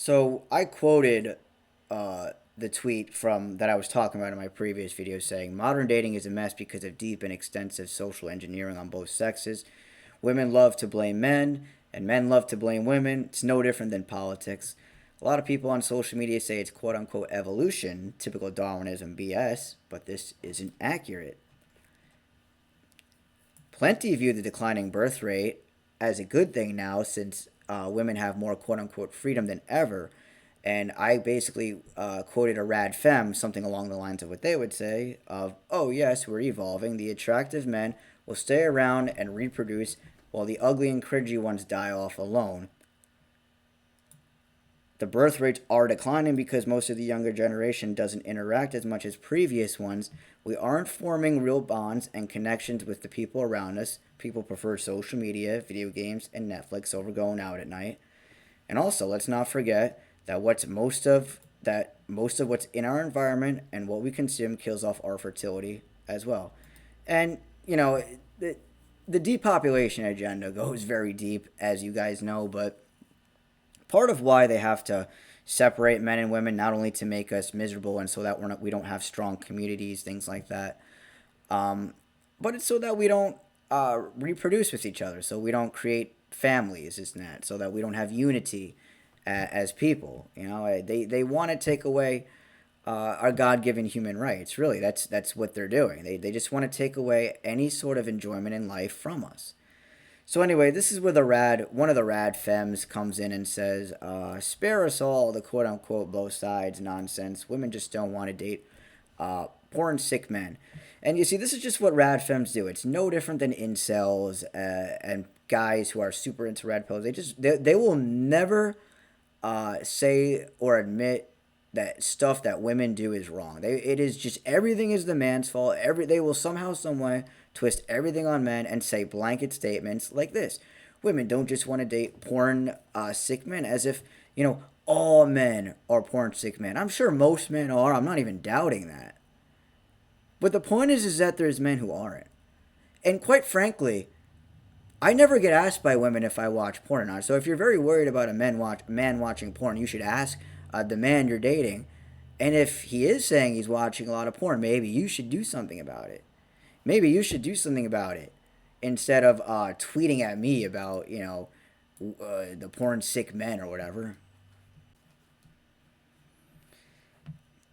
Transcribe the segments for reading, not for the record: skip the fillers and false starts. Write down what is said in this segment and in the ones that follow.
So I quoted the tweet from that I was talking about in my previous video, saying modern dating is a mess because of deep and extensive social engineering on both sexes. Women love to blame men, and men love to blame women. It's no different than politics. A lot of people on social media say it's quote unquote evolution, typical Darwinism BS, but this isn't accurate. Plenty view the declining birth rate as a good thing now, since women have more quote unquote freedom than ever. And I basically quoted a rad femme, something along the lines of what they would say of, oh yes, we're evolving. The attractive men will stay around and reproduce while the ugly and cringy ones die off alone. The birth rates are declining because most of the younger generation doesn't interact as much as previous ones. We aren't forming real bonds and connections with the people around us. People prefer social media, video games, and Netflix over going out at night. And also, let's not forget that most of what's in our environment and what we consume kills off our fertility as well. And the the depopulation agenda goes very deep, as you guys know, but part of why they have to separate men and women, not only to make us miserable and so that we don't have strong communities, things like that, um, but it's so that we don't reproduce with each other, so we don't create families, isn't that? So that we don't have unity as people. They want to take away our God-given human rights. Really, that's what they're doing. They just want to take away any sort of enjoyment in life from us. So anyway, this is where one of the rad femmes comes in and says, "Spare us all the quote unquote both sides nonsense. Women just don't want to date porn sick men." And you see, this is just what rad femmes do. It's no different than incels and guys who are super into red pills. They will never say or admit that stuff that women do is wrong. It is just everything is the man's fault. They will somehow, some way twist everything on men and say blanket statements like this: women don't just want to date porn sick men, as if all men are porn sick men. I'm sure most men are. I'm not even doubting that. But the point is that there's men who aren't. And quite frankly, I never get asked by women if I watch porn or not. So if you're very worried about a man watching porn, you should ask the man you're dating. And if he is saying he's watching a lot of porn, maybe you should do something about it. Maybe you should do something about it instead of tweeting at me about the porn sick men or whatever.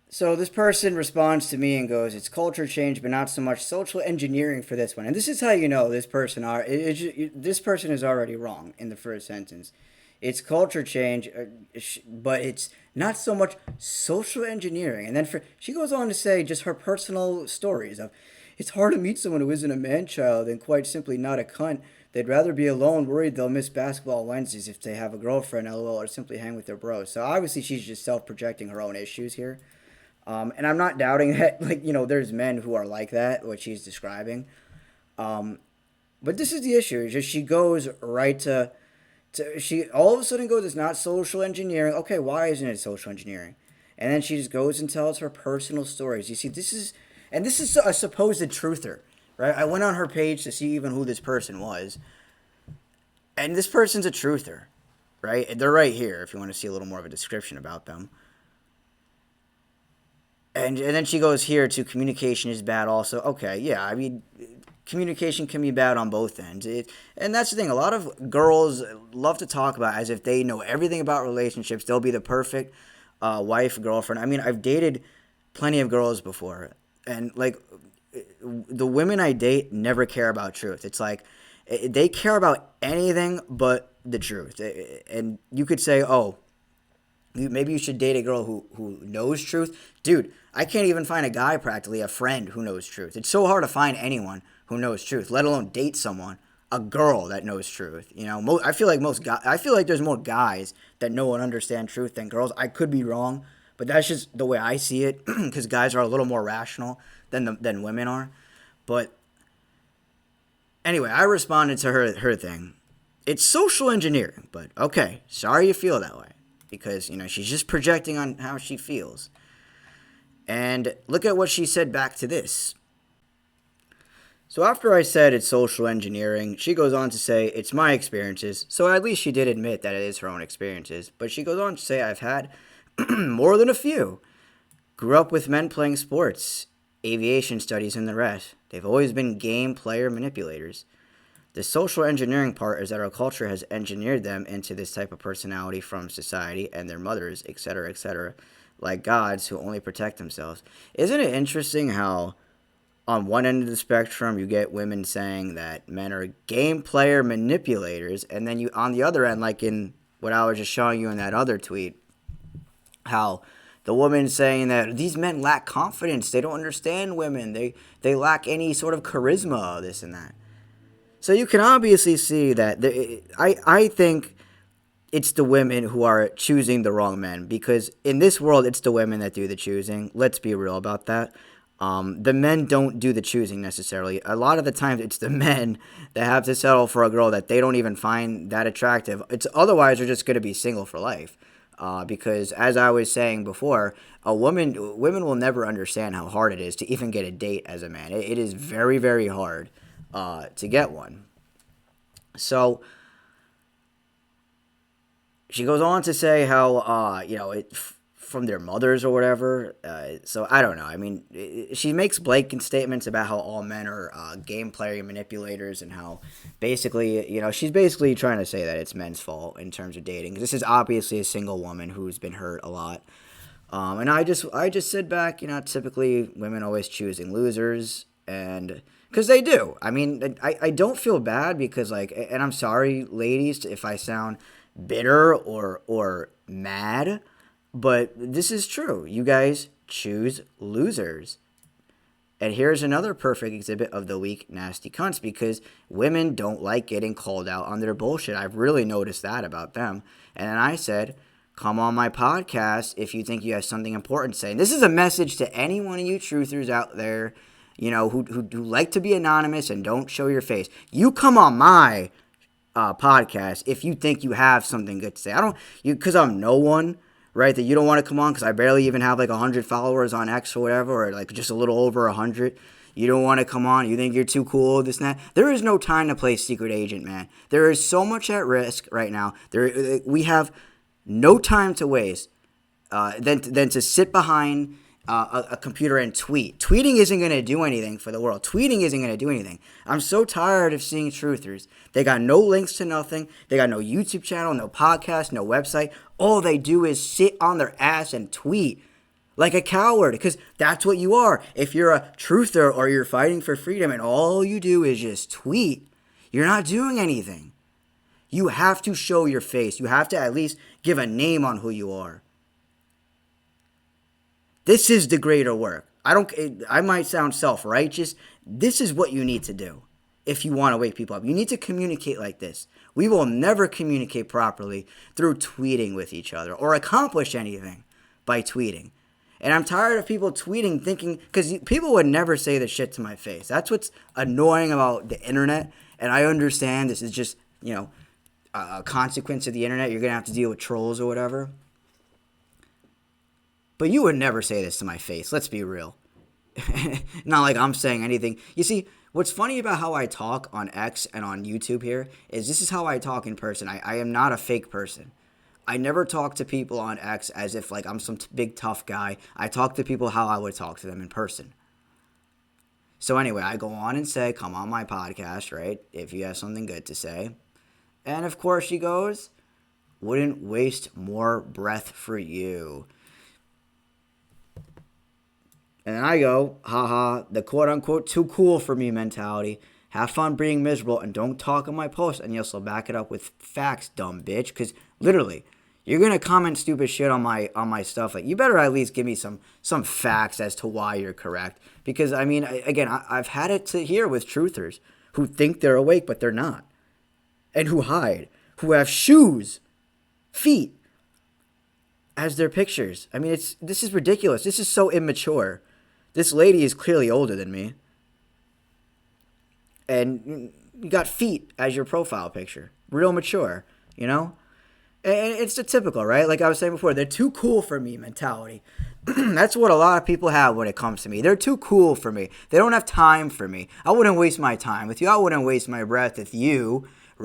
So this person responds to me and goes, "It's culture change, but not so much social engineering for this one." And this is how you know this person is already wrong in the first sentence. It's culture change, but it's not so much social engineering. And then she goes on to say just her personal stories of, "It's hard to meet someone who isn't a man child and quite simply not a cunt. They'd rather be alone, worried they'll miss basketball Wednesdays if they have a girlfriend, lol, or simply hang with their bros." So obviously she's just self-projecting her own issues here. And I'm not doubting that, there's men who are like that, what she's describing. Um, but this is the issue. It's just she goes right she all of a sudden goes, "It's not social engineering." Okay, why isn't it social engineering? And then she just goes and tells her personal stories. You see, this is a supposed truther, right? I went on her page to see even who this person was. And this person's a truther, right? They're right here if you want to see a little more of a description about them. And then she goes here to communication is bad also. Okay, yeah, I mean, communication can be bad on both ends. And that's the thing. A lot of girls love to talk about as if they know everything about relationships. They'll be the perfect wife, girlfriend. I mean, I've dated plenty of girls before. And, the women I date never care about truth. It's like they care about anything but the truth. And you could say, oh, maybe you should date a girl who knows truth. Dude, I can't even find a guy, practically, a friend who knows truth. It's so hard to find anyone who knows truth, let alone date someone, a girl that knows truth. I feel like I feel like there's more guys that know and understand truth than girls. I could be wrong, but that's just the way I see it, because guys are a little more rational than women are. But anyway, I responded to her thing. It's social engineering, but okay, sorry you feel that way, because she's just projecting on how she feels. And look at what she said back to this. So after I said it's social engineering, she goes on to say it's my experiences. So at least she did admit that it is her own experiences. But she goes on to say I've had more than a few. Grew up with men playing sports, aviation studies, and the rest. They've always been game player manipulators. The social engineering part is that our culture has engineered them into this type of personality from society and their mothers, etc., like gods who only protect themselves. Isn't it interesting how on one end of the spectrum you get women saying that men are game player manipulators, and then you on the other end, like in what I was just showing you in that other tweet, how the woman saying that these men lack confidence, they don't understand women, they lack any sort of charisma, this and that. So you can obviously see that I think it's the women who are choosing the wrong men, because in this world it's the women that do the choosing. Let's be real about that. The men don't do the choosing necessarily. A lot of the times it's the men that have to settle for a girl that they don't even find that attractive. It's otherwise they're just going to be single for life. Because as I was saying before, women will never understand how hard it is to even get a date as a man. It is very, very hard to get one. So she goes on to say how from their mothers or whatever. So I don't know. I mean, she makes blanket statements about how all men are game player manipulators, and how basically, she's basically trying to say that it's men's fault in terms of dating. This is obviously a single woman who's been hurt a lot. And I just sit back. Typically women always choosing losers, and because they do. I mean, I don't feel bad because, like, and I'm sorry, ladies, if I sound bitter or mad, but this is true. You guys choose losers. And here's another perfect exhibit of the weak, nasty cunts, because women don't like getting called out on their bullshit. I've really noticed that about them. And then I said, come on my podcast if you think you have something important to say. And this is a message to any one of you truthers out there, who like to be anonymous and don't show your face. You come on my podcast if you think you have something good to say. Because I'm no one, right, that you don't want to come on, because I barely even have like 100 followers on X or whatever, or like just a little over 100. You don't want to come on. You think you're too cool, this and that. There is no time to play secret agent, man. There is so much at risk right now. We have no time to waste than to sit behind a computer and tweet. Tweeting isn't going to do anything for the world. Tweeting isn't going to do anything. I'm so tired of seeing truthers. They got no links to nothing. They got no YouTube channel, no podcast, no website. All they do is sit on their ass and tweet like a coward, because that's what you are. If you're a truther or you're fighting for freedom and all you do is just tweet, you're not doing anything. You have to show your face. You have to at least give a name on who you are. This is the greater work. I might sound self-righteous. This is what you need to do if you want to wake people up. You need to communicate like this. We will never communicate properly through tweeting with each other or accomplish anything by tweeting. And I'm tired of people tweeting thinking, because people would never say this shit to my face. That's what's annoying about the internet. And I understand this is just, a consequence of the internet. You're going to have to deal with trolls or whatever. But you would never say this to my face. Let's be real. Not like I'm saying anything. You see, what's funny about how I talk on X and on YouTube here is this is how I talk in person. I am not a fake person. I never talk to people on X as if like I'm some big tough guy. I talk to people how I would talk to them in person. So anyway, I go on and say, come on my podcast, right? If you have something good to say. And of course she goes, wouldn't waste more breath for you. And then I go, haha, the quote-unquote too cool for me mentality. Have fun being miserable and don't talk on my post. And you'll back it up with facts, dumb bitch. Because literally, you're going to comment stupid shit on my stuff. Like, you better at least give me some facts as to why you're correct. Because, I mean, again, I've had it to here with truthers who think they're awake, but they're not. And who hide. Who have shoes, feet, as their pictures. I mean, this is ridiculous. This is so immature. This lady is clearly older than me. And you got feet as your profile picture. Real mature, And it's the typical, right? Like I was saying before, they're too cool for me mentality. That's what a lot of people have when it comes to me. They're too cool for me. They don't have time for me. I wouldn't waste my time with you. I wouldn't waste my breath with you